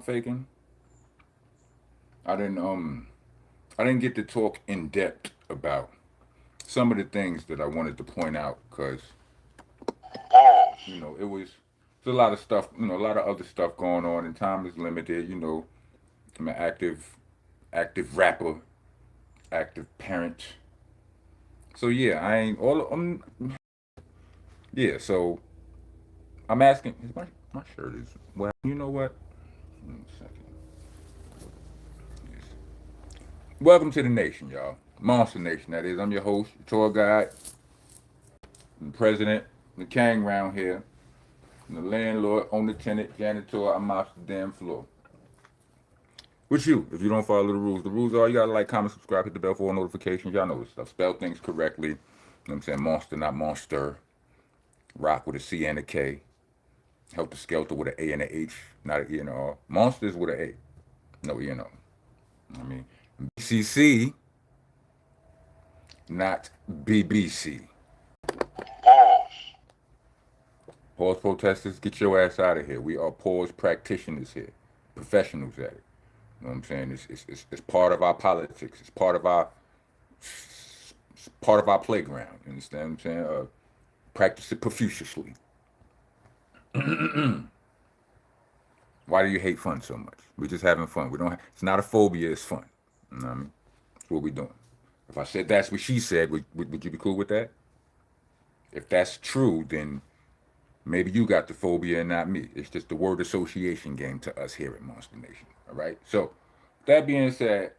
faking, I didn't get to talk in depth about some of the things that I wanted to point out because it was there's a lot of stuff, a lot of other stuff going on, and time is limited. I'm an active rapper, active parent. So yeah, I ain't all. Yeah, so I'm asking. My shirt is well. You know what? One second. Yes. Welcome to the nation, y'all. Monster Nation, that is. I'm your host, tour guide, and president, the king round here, and the landlord, owner, tenant, janitor. I'm off the damn floor. With you, if you don't follow the rules are you gotta like, comment, subscribe, hit the bell for all notifications. Y'all know this stuff. Spell things correctly. You know what I'm saying? Monster, not monster. Rock with a C and a K. Helter Skelter with an A and a H, not an E and a R. Monsters with an A. No E and O. I mean, BCC, not BBC. Pause protesters, get your ass out of here. We are pause practitioners here, professionals at it. You know what I'm saying? It's part of our politics. It's part of our playground. You understand what I'm saying? Practice it profusely. Why do you hate fun so much? We're just having fun. We don't. It's not a phobia. It's fun. You know what I mean? That's what we're doing. If I said that's what she said, would you be cool with that? If that's true, then maybe you got the phobia and not me. It's just the word association game to us here at Monster Nation. All right. So, that being said,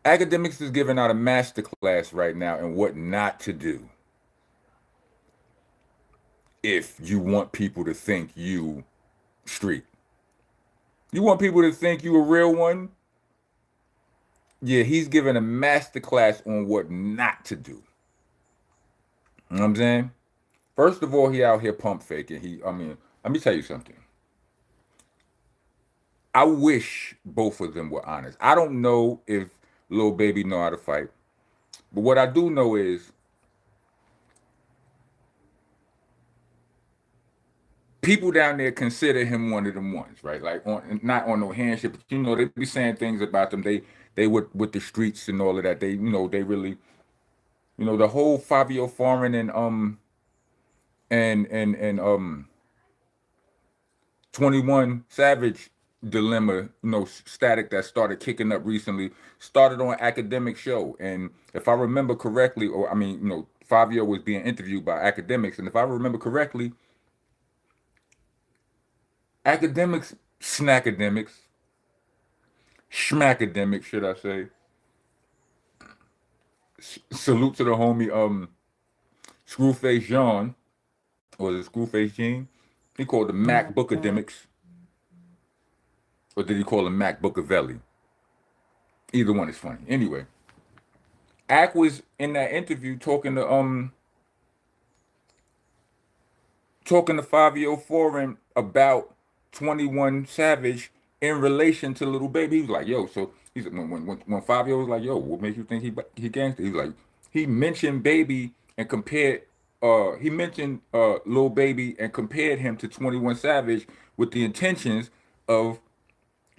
Akademiks is giving out a master class right now in what not to do if you want people to think you street. You want people to think you a real one? Yeah, he's giving a master class on what not to do. You know what I'm saying? First of all, he out here pump faking. Let me tell you something. I wish both of them were honest. I don't know if Lil Baby know how to fight, but what I do know is people down there consider him one of them ones, right? Like not on no handshake, but they be saying things about them. They with the streets and all of that. They really, the whole Fabio Foreign and 21 Savage dilemma, static that started kicking up recently, started on Akademiks show. And if I remember correctly, Fabio was being interviewed by Akademiks, and if I remember correctly, Akademiks, Snackademics, Schmackademics, should I say? Salute to the homie Screwface Jean, or is it Screwface Jean? He called the Mac Bookademics. Or did he call him Mac Bookavelli? Either one is funny. Anyway, Ak was in that interview talking to Fabio Foreign about 21 Savage in relation to Little Baby. He was like, yo, so he's when Fabio was like, yo, what makes you think he gangster? He was like, he mentioned Baby and compared he mentioned Lil Baby and compared him to 21 Savage with the intentions of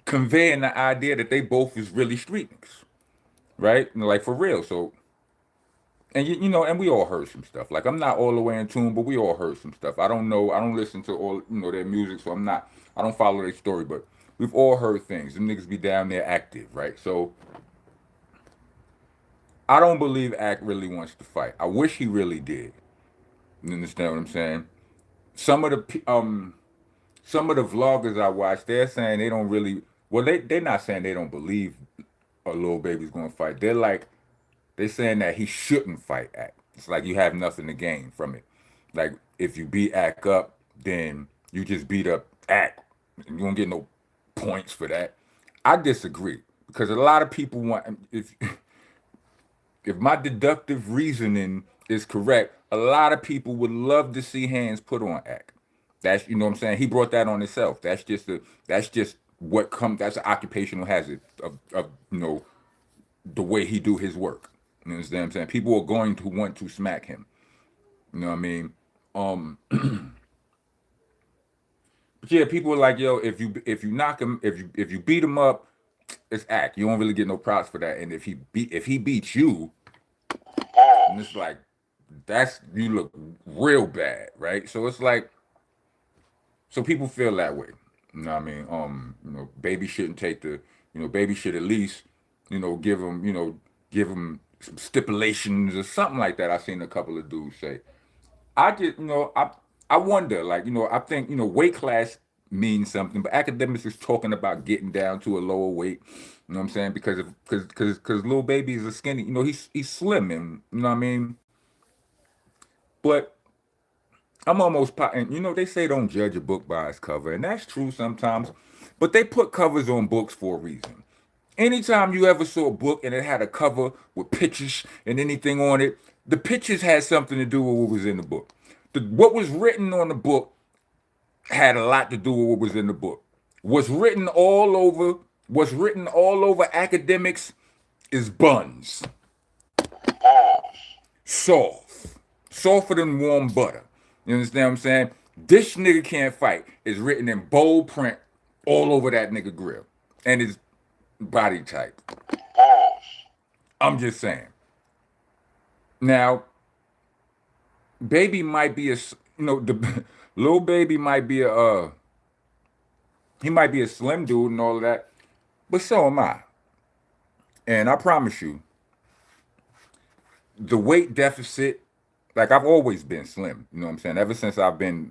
conveying the idea that they both is really street niggas, right? Like for real. So, and and we all heard some stuff. Like I'm not all the way in tune, but we all heard some stuff. I don't know. I don't listen to all their music, so I don't follow their story, but we've all heard things. Them niggas be down there active, right? So I don't believe Act really wants to fight. I wish he really did. You understand what I'm saying? Some of the vloggers I watch, they're saying they don't really. Well, they're not saying they don't believe a Lil Baby's gonna fight. They're saying that he shouldn't fight Act. It's like you have nothing to gain from it. Like if you beat Act up, then you just beat up Act. You don't get no points for that. I disagree because a lot of people want if my deductive reasoning is correct, a lot of people would love to see hands put on Act. That's what I'm saying. He brought that on himself. That's just what comes. That's an occupational hazard of the way he do his work. You understand what I'm saying? People are going to want to smack him. You know what I mean? yeah, people are like, yo, if you knock him, if you beat him up, it's act. You don't really get no props for that. And if he beats you, and it's like that's you look real bad, right? So it's like so people feel that way. You know what I mean? Baby shouldn't take the baby should at least, give him some stipulations or something like that. I've seen a couple of dudes say. I just, I wonder, like, I think, weight class means something, but academics is talking about getting down to a lower weight. You know what I'm saying? Because little baby is a skinny, he's slim, and you know what I mean. But I'm almost, and they say don't judge a book by its cover, and that's true sometimes. But they put covers on books for a reason. Anytime you ever saw a book and it had a cover with pictures and anything on it, the pictures had something to do with what was in the book. What was written on the book had a lot to do with what was in the book. What's written all over, academics is buns. Soft. Softer than warm butter. You understand what I'm saying? This nigga can't fight is written in bold print all over that nigga grill. And his body type. I'm just saying. Now, baby might be the little baby might be he might be a slim dude and all of that, but so am I. And I promise you, the weight deficit, like I've always been slim. You know what I'm saying? Ever since I've been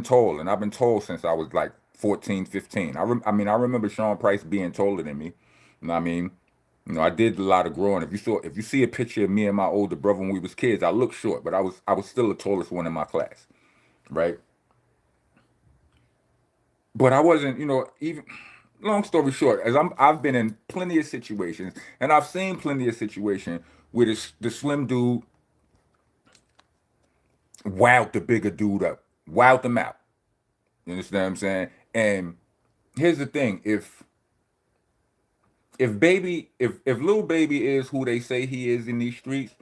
tall, and I've been tall since I was like 14, 15. I mean, I remember Sean Price being taller than me. You know what I mean? I did a lot of growing. If you see a picture of me and my older brother when we was kids, I look short, but I was still the tallest one in my class, right? But I wasn't, even long story short, I've been in plenty of situations, and I've seen plenty of situations where the slim dude wowed the bigger dude up, wowed them out. You understand what I'm saying? And here's the thing: if little baby is who they say he is in these streets,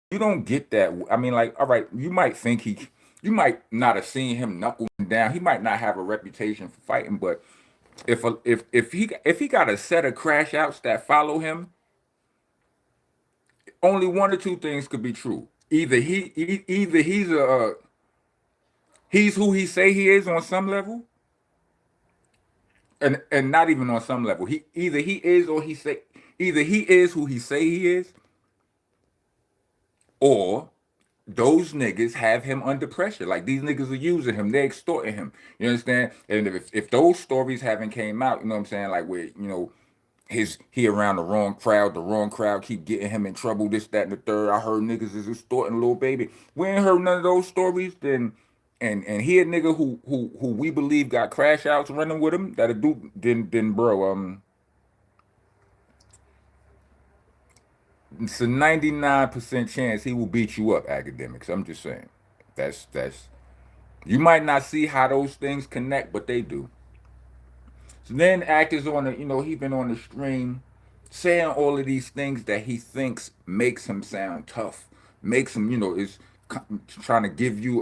you don't get that. I mean, like, all right, you might not have seen him knuckling down. He might not have a reputation for fighting, but if he got a set of crash outs that follow him, only one or two things could be true. Either he's who he say he is on some level, and not even on some level. He is or he say either he is who he say he is, or those niggas have him under pressure. Like these niggas are using him, they're extorting him. You understand? And if those stories haven't came out, you know what I'm saying? Like where he around the wrong crowd keep getting him in trouble, this, that, and the third. I heard niggas is extorting little baby. We ain't heard none of those stories. Then and he a nigga who we believe got crash outs running with him that'll do then bro, it's a 99% chance he will beat you up, academics. I'm just saying. That's you might not see how those things connect, but they do. So then actors on the, he been on the stream saying all of these things that he thinks makes him sound tough, makes him, is trying to give you,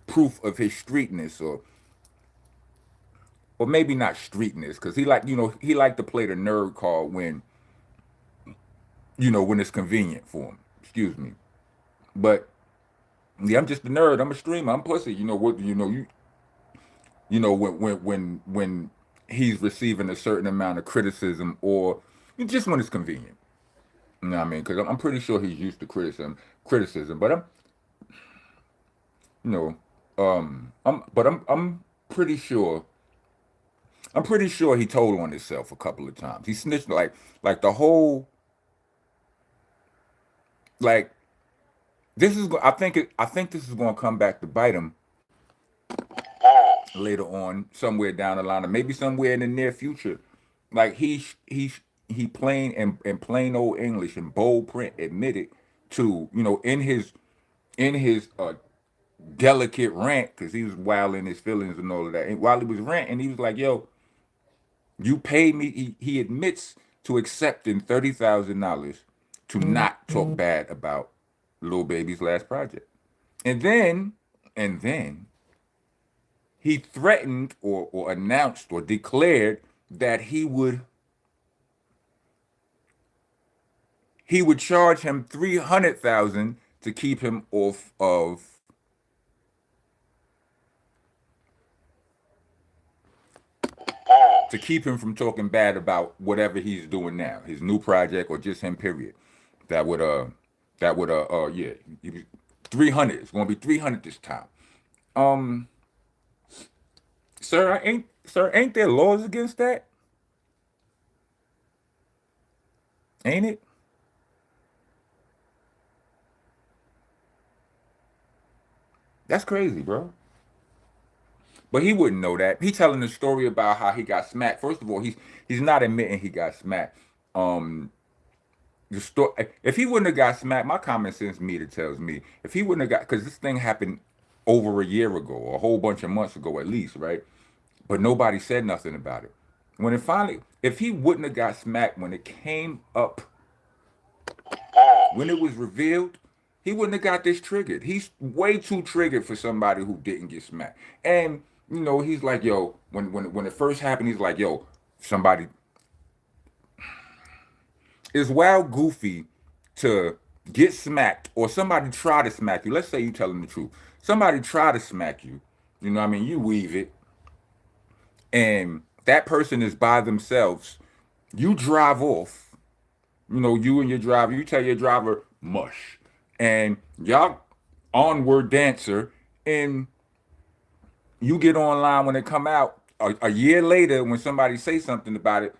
proof of his streetness, or maybe not streetness, because he like to play the nerd card when it's convenient for him. Excuse me, but yeah, I'm just a nerd. I'm a streamer. I'm pussy. You know what? When he's receiving a certain amount of criticism, or just when it's convenient. You know what I mean? Because I'm pretty sure he's used to criticism. But you know, I'm pretty sure. I'm pretty sure he told on himself a couple of times. He snitched like the whole like this is. I think this is going to come back to bite him later on, somewhere down the line, or maybe somewhere in the near future. Like he plain and plain old English in bold print admitted to in his delicate rant, because he was wild in his feelings and all of that. And while he was ranting, he was like, "Yo, you paid me." He admits to accepting $30,000 to not talk bad about Lil Baby's last project, and then he threatened or announced or declared that he would charge him 300,000 to keep him off of to keep him from talking bad about whatever he's doing now, his new project or just him. Period. That would yeah, 300. It's gonna be 300 this time. Um, ain't there laws against that? Ain't it? That's crazy, bro. But he wouldn't know that. He telling the story about how he got smacked. First of all, he's not admitting he got smacked. Um, the story. If he wouldn't have got smacked, my common sense meter tells me if he wouldn't have got, because this thing happened over a year ago, or a whole bunch of months ago at least, right? But nobody said nothing about it. When it finally, if he wouldn't have got smacked when it came up, when it was revealed, he wouldn't have got this triggered. He's way too triggered for somebody who didn't get smacked. And he's like, yo, when it first happened, he's like, yo, somebody is wild goofy to get smacked or somebody try to smack you. Let's say you tell him the truth. Somebody try to smack you. You know what I mean? You weave it, and that person is by themselves. You drive off. You and your driver, you tell your driver, mush. And y'all onward dancer, and you get online when it come out a year later when somebody say something about it,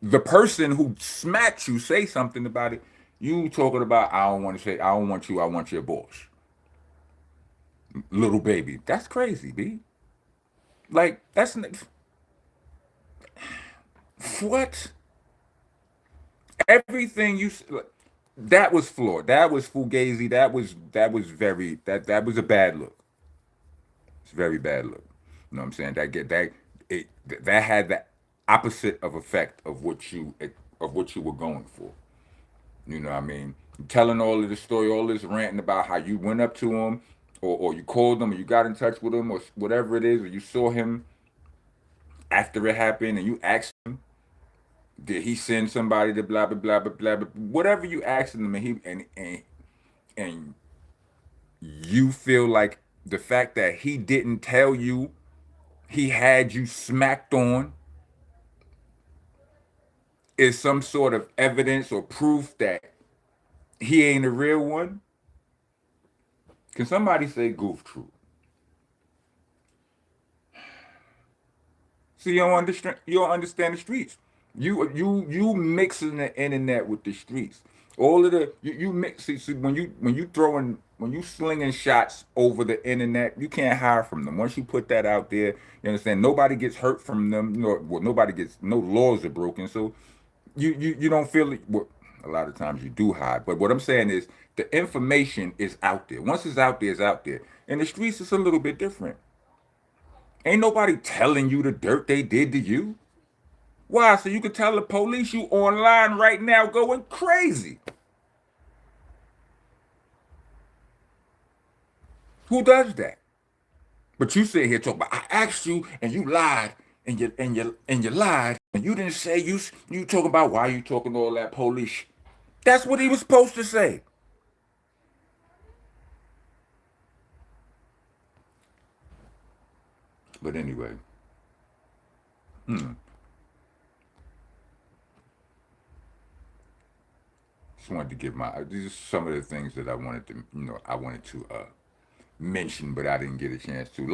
the person who smacked you say something about it, you talking about, I don't want to say, I don't want you, I want your boss. Little baby. That's crazy, B. Like, that's, what? Everything that was flawed. That was fugazi. That was very, that was a bad look. It's a very bad look. You know what I'm saying? That had the opposite of effect of what you were going for. You know what I mean? Telling all of this story, all this ranting about how you went up to him, or you called him, or you got in touch with him, or whatever it is, or you saw him after it happened, and you asked him, did he send somebody to blah blah blah blah blah, blah whatever you asked him, and and you feel like the fact that he didn't tell you he had you smacked on is some sort of evidence or proof that he ain't a real one. Can somebody say goof troop? See, you don't understand the streets. You mixing the internet with the streets. All of you mix. See, when you slinging shots over the internet, you can't hide from them. Once you put that out there, you understand nobody gets hurt from them. Well, nobody gets, no laws are broken. So you don't feel it. Well, a lot of times you do hide. But what I'm saying is the information is out there. Once it's out there, it's out there. In the streets, it's a little bit different. Ain't nobody telling you the dirt they did to you. Why? So you can tell the police you online right now going crazy. Who does that? But you sit here talking about, I asked you and you lied and you lied and you didn't say, you talking about why you talking all that police. That's what he was supposed to say. But anyway, just wanted to give these are some of the things that I wanted to mention, but I didn't get a chance to.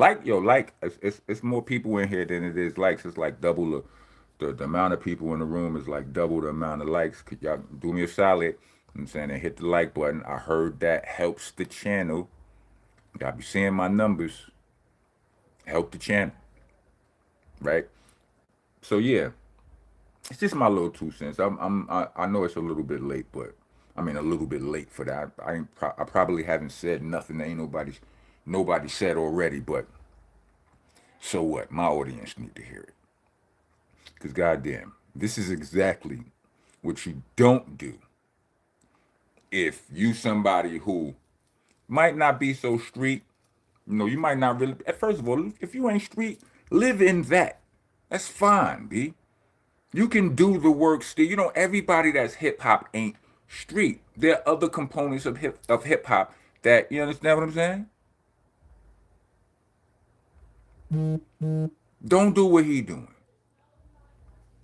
It's more people in here than it is likes. It's like double the amount of people in the room is like double the amount of likes. Could y'all do me a solid? I'm saying, and hit the like button. I heard that helps the channel. Y'all be seeing my numbers. Help the channel, right? So yeah, it's just my little 2 cents. I know it's a little bit late, but I mean a little bit late for that. I probably haven't said nothing that ain't nobody said already, but so what? My audience need to hear it. Cause goddamn, this is exactly what you don't do if you somebody who might not be so street, You know, you might not really. First of all, if you ain't street, live in that. That's fine, B. You can do the work still. You know, everybody that's hip hop ain't street. There are other components of hip hop that you understand what I'm saying. Don't do what he doing,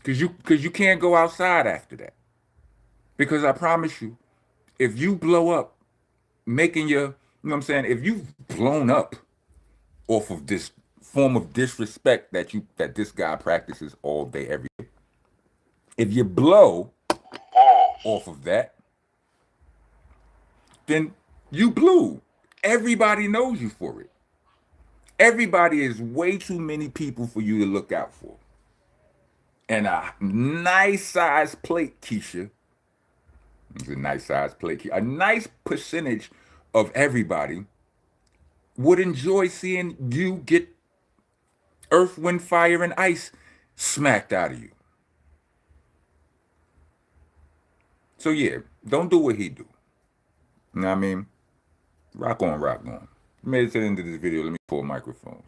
cause you can't go outside after that. Because I promise you, if you blow up making your, you know what I'm saying, if you've blown up off of this form of disrespect that this guy practices all day every day, if you blow off of that, then you blew. Everybody knows you for it. Everybody is way too many people for you to look out for. And a nice size plate, Keisha. It's a nice size plate. A nice percentage of everybody would enjoy seeing you get earth, wind, fire, and ice smacked out of you. So yeah, don't do what he do. You know what I mean? Rock on, rock on. Made it to the end of this video. Let me pull microphones.